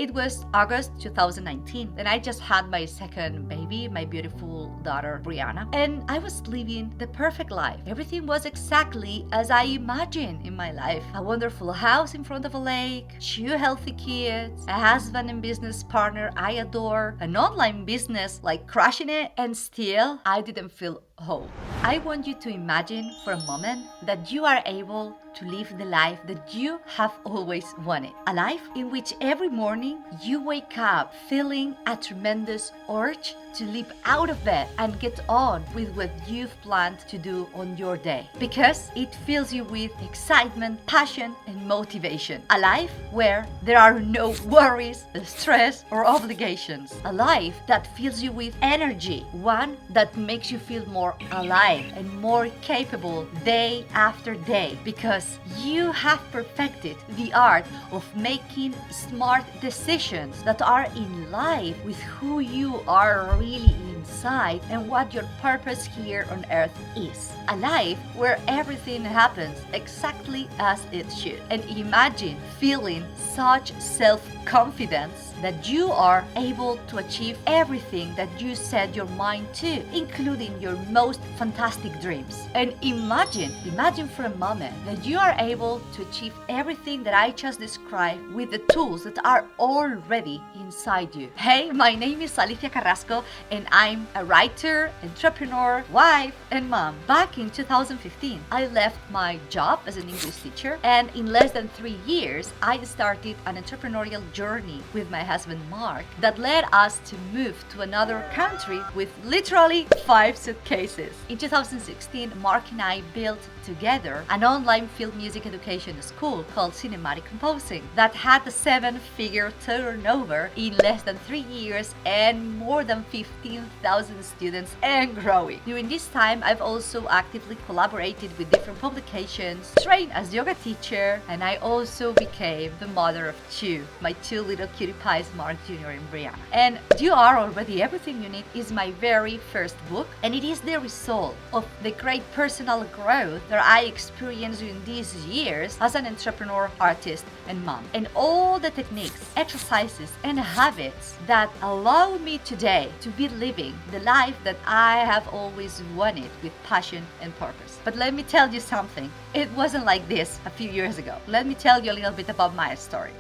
It was August 2019, and I just had my second baby, my beautiful daughter, Brianna. And I was living the perfect life. Everything was exactly as I imagined in my life. A wonderful house in front of a lake, 2 healthy kids, a husband and business partner I adore, an online business like crushing it, and still I didn't feel whole. I want you to imagine for a moment that you are able to live the life that you have always wanted. A life in which every morning you wake up feeling a tremendous urge to leap out of bed and get on with what you've planned to do on your day. Because it fills you with excitement, passion, and motivation. A life where there are no worries, stress, or obligations. A life that fills you with energy. One that makes you feel more alive and more capable day after day, because you have perfected the art of making smart decisions that are in line with who you are really inside and what your purpose here on earth is. A life where everything happens exactly as it should. And imagine feeling such self-confidence that you are able to achieve everything that you set your mind to, including your most fantastic dreams. And imagine for a moment that you are able to achieve everything that I just described with the tools that are already inside you. Hey, my name is Alicia Carrasco, and I'm a writer, entrepreneur, wife, and mom. Back in 2015, I left my job as an English teacher, and in less than 3 years, I started an entrepreneurial journey with my husband Mark that led us to move to another country with literally 5 suitcases. In 2016, Mark and I built together an online film music education school called Cinematic Composing that had a 7-figure turnover in less than 3 years and more than 15,000 students and growing. During this time, I've also actively collaborated with different publications, trained as yoga teacher, and I also became the mother of 2, my 2 little cutie pies, Mark Jr. and Brianna. And You Are Already Everything You Need is my very first book, and it is the result of the great personal growth that I experienced during these years as an entrepreneur, artist, and mom. And all the techniques, exercises, and habits that allow me today to be living the life that I have always wanted with passion and purpose. But let me tell you something. It wasn't like this a few years ago. Let me tell you a little bit about my story.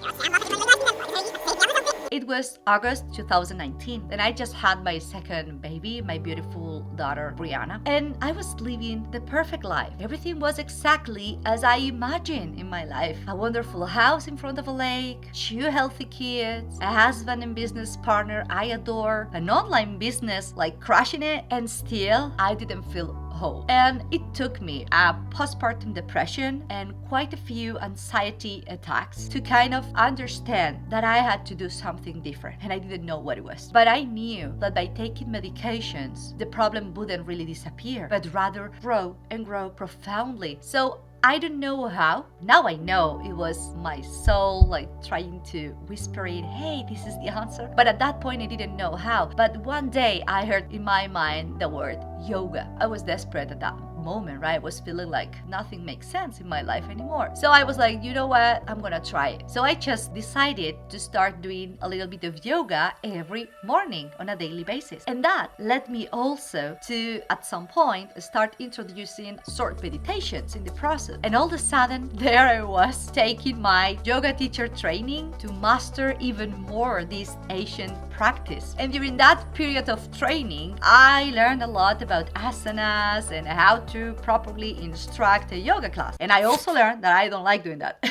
It was August 2019, and I just had my second baby, my beautiful daughter, Brianna. And I was living the perfect life. Everything was exactly as I imagined in my life. A wonderful house in front of a lake, 2 healthy kids, a husband and business partner I adore, an online business like crushing it, and still I didn't feel whole. And it took me a postpartum depression and quite a few anxiety attacks to kind of understand that I had to do something different, and I didn't know what it was. But I knew that by taking medications, the problem wouldn't really disappear, but rather grow and grow profoundly. So I don't know how. Now I know it was my soul like trying to whisper it, hey, this is the answer. But at that point I didn't know how. But one day I heard in my mind the word yoga. I was desperate at that moment, right? I was feeling like nothing makes sense in my life anymore. So I was like, you know what? I'm gonna try it. So I just decided to start doing a little bit of yoga every morning on a daily basis. And that led me also to, at some point, start introducing short meditations in the process. And all of a sudden, there I was taking my yoga teacher training to master even more this Asian practice. And during that period of training, I learned a lot about asanas and how to properly instruct a yoga class. And I also learned that I don't like doing that.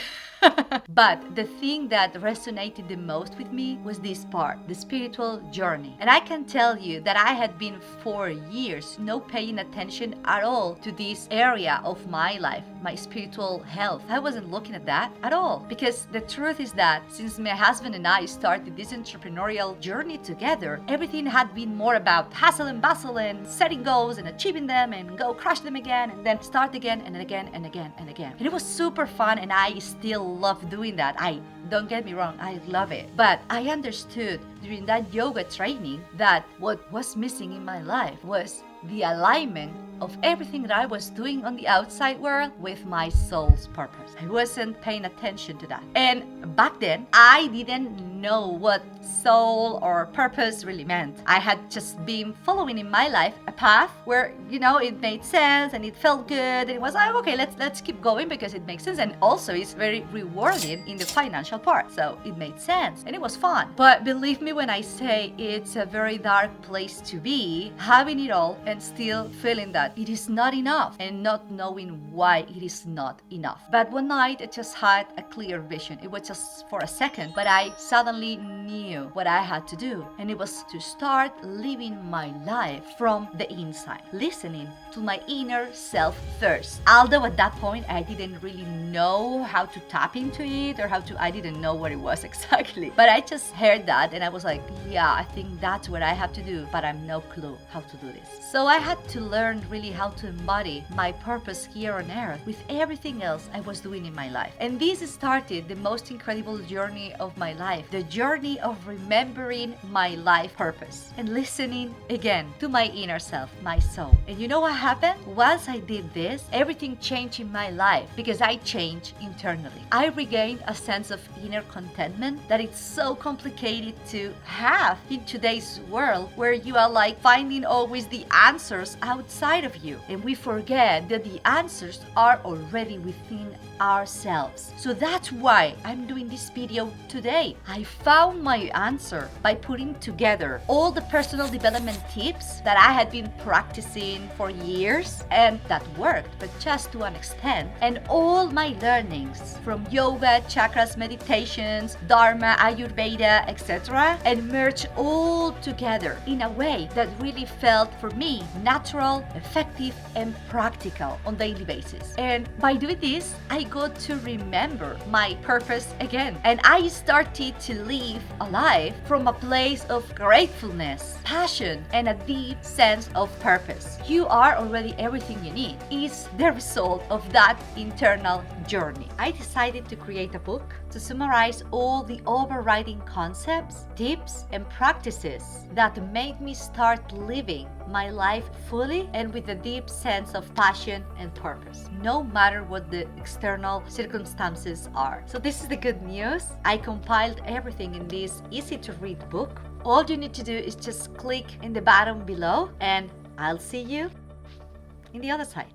But the thing that resonated the most with me was this part, the spiritual journey. And I can tell you that I had been for years not paying attention at all to this area of my life, my spiritual health. I wasn't looking at that at all, because the truth is that since my husband and I started this entrepreneurial journey together, everything had been more about hustle and bustle and setting goals and achieving them and go crush them again and then start again and again and again and again. And it was super fun, and I still love doing that. Don't get me wrong, I love it. But I understood during that yoga training that what was missing in my life was the alignment of everything that I was doing on the outside world with my soul's purpose. I wasn't paying attention to that. And back then, I didn't know what soul or purpose really meant. I had just been following in my life a path where, it made sense and it felt good, and it was like, okay, let's keep going because it makes sense, and also it's very rewarding in the financial part. So it made sense and it was fun. But believe me when I say it's a very dark place to be, having it all and still feeling that it is not enough and not knowing why it is not enough. But one night I just had a clear vision. It was just for a second, but I suddenly knew what I had to do, and it was to start living my life from the inside, listening to my inner self first. Although at that point I didn't really know how to tap into it or I didn't know what it was exactly. But I just heard that and I was like, yeah, I think that's what I have to do, but I have no clue how to do this. So I had to learn really how to embody my purpose here on earth with everything else I was doing in my life. And this started the most incredible journey of my life, the journey of remembering my life purpose and listening again to my inner self, my soul. And you know what happened? Once I did this, everything changed in my life because I changed internally. I regained a sense of inner contentment that it's so complicated to have in today's world, where you are like finding always the answers outside of you. And we forget that the answers are already within ourselves. So that's why I'm doing this video today. I found my answer by putting together all the personal development tips that I had been practicing for years and that worked, but just to an extent, and all my learnings from yoga, chakras, meditations, dharma, ayurveda, etc., and merge all together in a way that really felt for me natural, effective, and practical on daily basis. And by doing this, I got to remember my purpose again, and I started to live a life from a place of gratefulness, passion, and a deep sense of purpose. You are already everything you need. It's the result of that internal journey. I decided to create a book to summarize all the overriding concepts, tips, and practices that made me start living my life fully and with a deep sense of passion and purpose, no matter what the external circumstances are. So this is the good news. I compiled everything in this easy to read book. All you need to do is just click in the button below, and I'll see you in the other side.